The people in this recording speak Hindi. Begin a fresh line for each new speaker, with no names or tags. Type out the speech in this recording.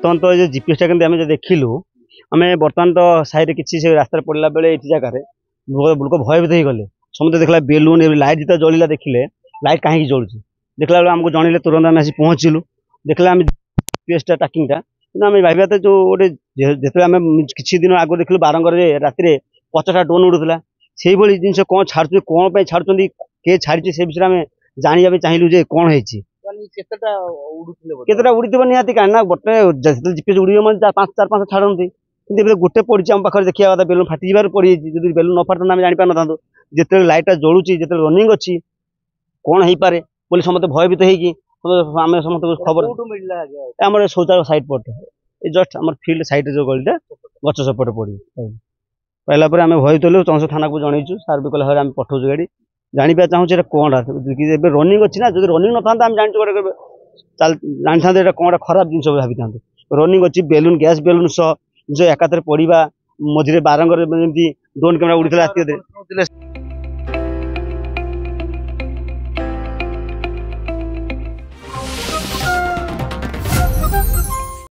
बर्तमान तो ये जीपीएस आम जो देखिलु आम बर्तमान तो साइड किसी रास्ता पड़ा बेले ये जगार लोक भयभीत हो गले समस्त देखला बेलून लाइट जितना जलिला देखिले लाइट कहीं जलुची देखला बेलू आमको जनइले तुरंत आम आसी पहुँचलु देखला जीपीएस ट्रैकिंग आम भाई जो गोटे जो आम किसी दिन आगे देखिलु बारंगर राति 50टा ड्रोन उड़ूला से जिन कौन छाड़ कौन छाड़ किए छाड़ी से विषय में जाना चाहिए जे कौन है केतटा उड़ी निहाती कहीं ना गोटे जीपीएस उड़ी पाँच चार पाँच छाड़ती कि गोटे पड़ी आम पाखे देखा कथा बेलून फाटी जावर पड़ी जब बेलून न फाटता आम जापर ना जिते लाइटा जलुची जिते रनिंग अच्छी कौन हो पारे बोली समस्त भयभीत होमें समस्त खबर आम शौचालय साइड पटे जस्ट आम फिल्ड साइड जो गलीटा गच सपटे पड़ी पाइला आम भयभीत हलु चंस थाना को जनईचु सार भी कहले आम पठाऊँ गाड़ी जाना चाहूँ कौन रनिंग अच्छी ना जो रनिंग ना था जानी था कौन खराब जिन भावी था रनिंग अच्छी बेलून गैस बेलून सह जो एकाथरे पड़ा मझे बारंगर ड्रोन कैमेरा उड़ी